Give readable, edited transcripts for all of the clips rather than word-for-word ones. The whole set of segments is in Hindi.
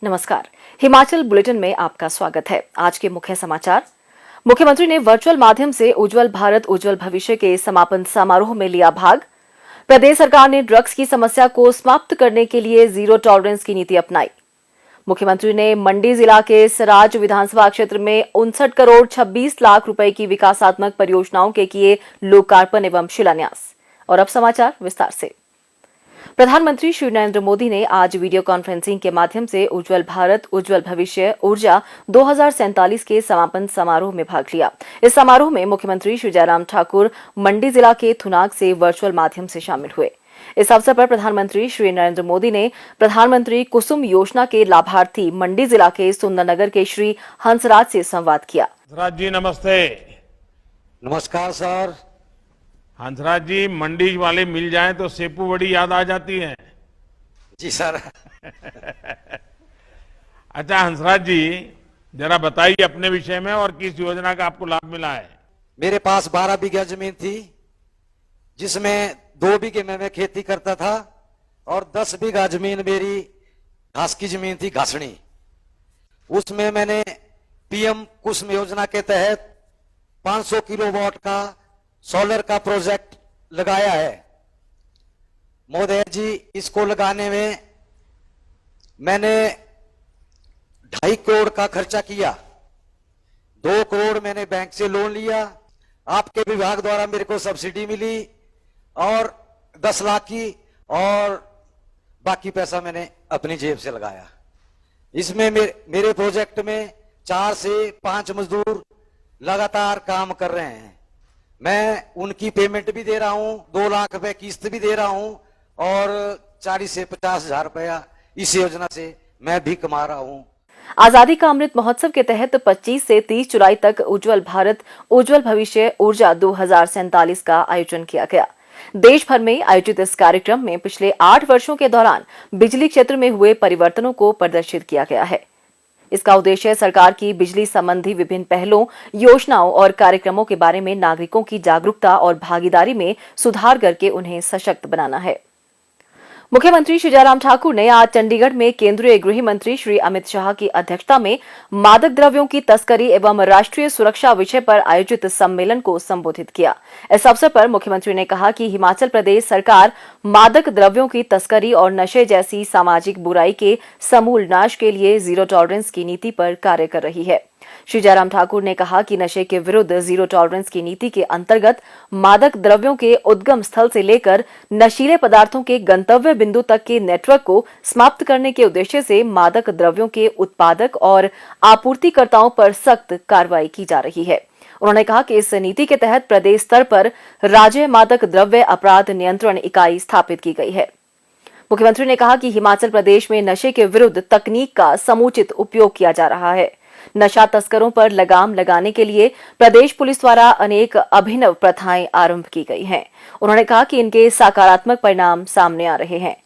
नमस्कार। हिमाचल बुलेटिन में आपका स्वागत है। आज के मुख्य समाचार। मुख्यमंत्री ने वर्चुअल माध्यम से उज्जवल भारत उज्जवल भविष्य के समापन समारोह में लिया भाग। प्रदेश सरकार ने ड्रग्स की समस्या को समाप्त करने के लिए जीरो टॉलरेंस की नीति अपनाई। मुख्यमंत्री ने मंडी जिला के सराज विधानसभा क्षेत्र में 59 करोड़ 26 लाख रुपए की विकासात्मक परियोजनाओं के किए लोकार्पण एवं शिलान्यास। और अब समाचार विस्तार से। प्रधानमंत्री श्री नरेंद्र मोदी ने आज वीडियो कॉन्फ्रेंसिंग के माध्यम से उज्जवल भारत उज्जवल भविष्य ऊर्जा 2047 के समापन समारोह में भाग लिया। इस समारोह में मुख्यमंत्री श्री जयराम ठाकुर मंडी जिला के थुनाग से वर्चुअल माध्यम से शामिल हुए। इस अवसर पर प्रधानमंत्री श्री नरेंद्र मोदी ने प्रधानमंत्री कुसुम योजना के लाभार्थी मंडी जिला के सुंदरनगर के श्री हंसराज से संवाद किया। हंसराज जी नमस्ते। नमस्कार सर। हंसराज जी, मंडी वाले मिल जाएं तो सेपू बड़ी याद आ जाती है। जी सर। अच्छा हंसराज जी, जरा बताइए अपने विषय में और किस योजना का आपको लाभ मिला है। मेरे पास 12 बीघा जमीन थी, जिसमें 2 बीघे में मैं खेती करता था और 10 बीघा जमीन मेरी घास की जमीन थी, घासनी। उसमें मैंने पीएम कुसुम योजना के तहत 500 किलोवाट का सोलर का प्रोजेक्ट लगाया है। मोदी जी, इसको लगाने में मैंने 2.5 करोड़ का खर्चा किया। 2 करोड़ मैंने बैंक से लोन लिया। आपके विभाग द्वारा मेरे को सब्सिडी मिली और 10 लाख की, और बाकी पैसा मैंने अपनी जेब से लगाया। इसमें मेरे प्रोजेक्ट में 4 से 5 मजदूर लगातार काम कर रहे हैं। मैं उनकी पेमेंट भी दे रहा हूं, 2 लाख रुपए किस्त भी दे रहा हूं, और 40 से 50 हजार रुपया इस योजना से मैं भी कमा रहा हूं। आजादी का अमृत महोत्सव के तहत 25 से 30 जुलाई तक उज्जवल भारत उज्जवल भविष्य ऊर्जा 2047 का आयोजन किया गया। देश भर में आयोजित इस कार्यक्रम में पिछले 8 वर्षों के दौरान बिजली क्षेत्र में हुए परिवर्तनों को प्रदर्शित किया गया है। इसका उद्देश्य सरकार की बिजली संबंधी विभिन्न पहलों, योजनाओं और कार्यक्रमों के बारे में नागरिकों की जागरूकता और भागीदारी में सुधार करके उन्हें सशक्त बनाना है। मुख्यमंत्री श्री जयराम ठाकुर ने आज चंडीगढ़ में केंद्रीय गृह मंत्री श्री अमित शाह की अध्यक्षता में मादक द्रव्यों की तस्करी एवं राष्ट्रीय सुरक्षा विषय पर आयोजित सम्मेलन को संबोधित किया। इस अवसर पर मुख्यमंत्री ने कहा कि हिमाचल प्रदेश सरकार मादक द्रव्यों की तस्करी और नशे जैसी सामाजिक बुराई के समूल नाश के लिए जीरो टॉलरेंस की नीति पर कार्य कर रही है। श्री जयराम ठाकुर ने कहा कि नशे के विरुद्ध जीरो टॉलरेंस की नीति के अंतर्गत मादक द्रव्यों के उद्गम स्थल से लेकर नशीले पदार्थों के गंतव्य बिंदु तक के नेटवर्क को समाप्त करने के उद्देश्य से मादक द्रव्यों के उत्पादक और आपूर्तिकर्ताओं पर सख्त कार्रवाई की जा रही है। उन्होंने कहा कि इस नीति के तहत प्रदेश स्तर पर राज्य मादक द्रव्य अपराध नियंत्रण इकाई स्थापित की गई है। मुख्यमंत्री ने कहा कि हिमाचल प्रदेश में नशे के विरुद्ध तकनीक का समुचित उपयोग किया जा रहा है। नशा तस्करों पर लगाम लगाने के लिए प्रदेश पुलिस द्वारा अनेक अभिनव प्रथाएं आरंभ की गई हैं। उन्होंने कहा कि इनके सकारात्मक परिणाम सामने आ रहे हैं।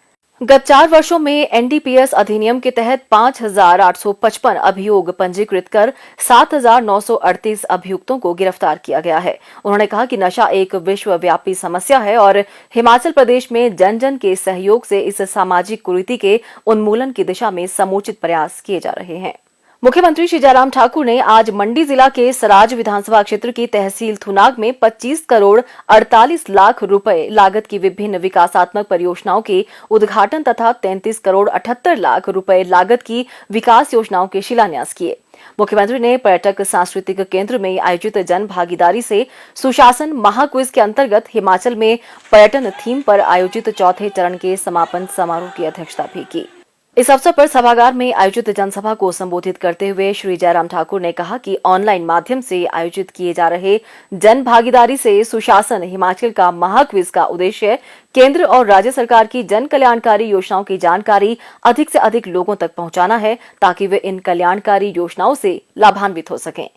गत 4 वर्षों में एनडीपीएस अधिनियम के तहत 5,855 अभियोग पंजीकृत कर 7,938 अभियुक्तों को गिरफ्तार किया गया है। उन्होंने कहा कि नशा एक विश्वव्यापी समस्या है और हिमाचल प्रदेश में जन जन के सहयोग से इस सामाजिक कुरीति के उन्मूलन की दिशा में समुचित प्रयास किए जा रहे हैं। मुख्यमंत्री श्री जयराम ठाकुर ने आज मंडी जिला के सराज विधानसभा क्षेत्र की तहसील थुनाग में 25 करोड़ 48 लाख रुपए लागत की विभिन्न विकासात्मक परियोजनाओं के उद्घाटन तथा 33 करोड़ 78 लाख रुपए लागत की विकास योजनाओं के शिलान्यास किए। मुख्यमंत्री ने पर्यटक सांस्कृतिक केंद्र में आयोजित जन भागीदारी से सुशासन महाक्विज के अंतर्गत हिमाचल में पर्यटन थीम पर आयोजित चौथे चरण के समापन समारोह की अध्यक्षता भी की। इस अवसर पर सभागार में आयोजित जनसभा को संबोधित करते हुए श्री जयराम ठाकुर ने कहा कि ऑनलाइन माध्यम से आयोजित किए जा रहे जन भागीदारी से सुशासन हिमाचल का महाक्विज का उद्देश्य केंद्र और राज्य सरकार की जन कल्याणकारी योजनाओं की जानकारी अधिक से अधिक लोगों तक पहुंचाना है, ताकि वे इन कल्याणकारी योजनाओं से लाभान्वित हो सकें।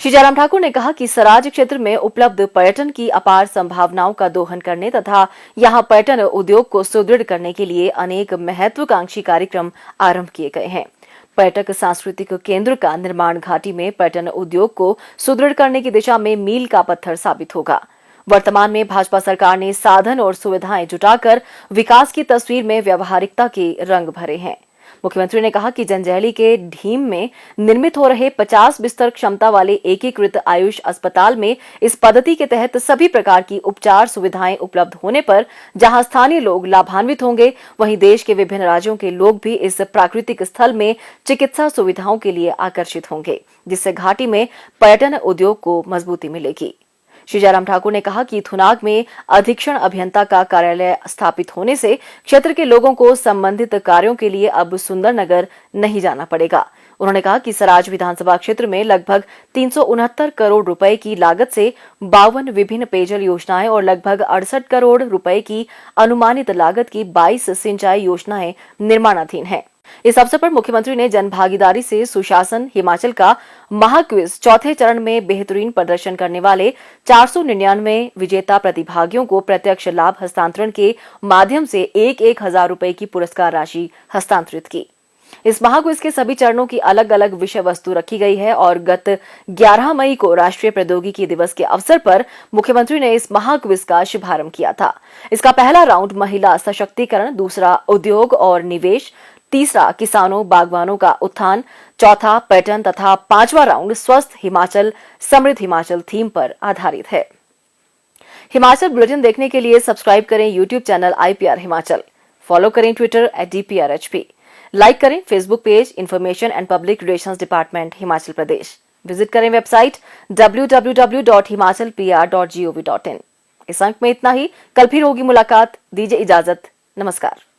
श्री जयराम ठाकुर ने कहा कि सराज क्षेत्र में उपलब्ध पर्यटन की अपार संभावनाओं का दोहन करने तथा यहां पर्यटन उद्योग को सुदृढ़ करने के लिए अनेक महत्वाकांक्षी कार्यक्रम आरंभ किए गए हैं। पर्यटक सांस्कृतिक केंद्र का निर्माण घाटी में पर्यटन उद्योग को सुदृढ़ करने की दिशा में मील का पत्थर साबित होगा। वर्तमान में भाजपा सरकार ने साधन और सुविधाएं जुटाकर विकास की तस्वीर में व्यवहारिकता के रंग भरे हैं। मुख्यमंत्री ने कहा कि जंजैहली के ढीम में निर्मित हो रहे 50 बिस्तर क्षमता वाले एकीकृत आयुष अस्पताल में इस पद्धति के तहत सभी प्रकार की उपचार सुविधाएं उपलब्ध होने पर जहां स्थानीय लोग लाभान्वित होंगे, वहीं देश के विभिन्न राज्यों के लोग भी इस प्राकृतिक स्थल में चिकित्सा सुविधाओं के लिए आकर्षित होंगे, जिससे घाटी में पर्यटन उद्योग को मजबूती मिलेगी। श्री जयराम ठाकुर ने कहा कि थुनाग में अधीक्षण अभियंता का कार्यालय स्थापित होने से क्षेत्र के लोगों को संबंधित कार्यों के लिए अब सुंदरनगर नहीं जाना पड़ेगा। उन्होंने कहा कि सराज विधानसभा क्षेत्र में लगभग 369 करोड़ रुपए की लागत से 52 विभिन्न पेयजल योजनाएं और लगभग 68 करोड़ रुपए की अनुमानित लागत की 22 सिंचाई योजनाएं निर्माणाधीन हैं। इस अवसर पर मुख्यमंत्री ने जनभागीदारी से सुशासन हिमाचल का महाक्विज चौथे चरण में बेहतरीन प्रदर्शन करने वाले 499 विजेता प्रतिभागियों को प्रत्यक्ष लाभ हस्तांतरण के माध्यम से 1,000 रुपए की पुरस्कार राशि हस्तांतरित की। इस महाक्विज के सभी चरणों की अलग अलग विषय वस्तु रखी गई है और गत 11 मई को राष्ट्रीय प्रौद्योगिकी दिवस के अवसर पर मुख्यमंत्री ने इस महाक्विज का शुभारंभ किया था। इसका पहला राउंड महिला सशक्तिकरण, दूसरा उद्योग और निवेश, तीसरा किसानों बागवानों का उत्थान, चौथा पर्यटन तथा पांचवा राउंड स्वस्थ हिमाचल समृद्ध हिमाचल थीम पर आधारित है। हिमाचल बुलेटिन देखने के लिए सब्सक्राइब करें YouTube channel IPR Himachal, follow करें ट्विटर @DPRHP, लाइक करें Facebook page information and public relations department Himachal Pradesh, visit करें वेबसाइट www.himachalpr.gov.in। इस अंक में इतना ही, कल फिर होगी मुलाकात, दीजिए इजाजत, नमस्कार।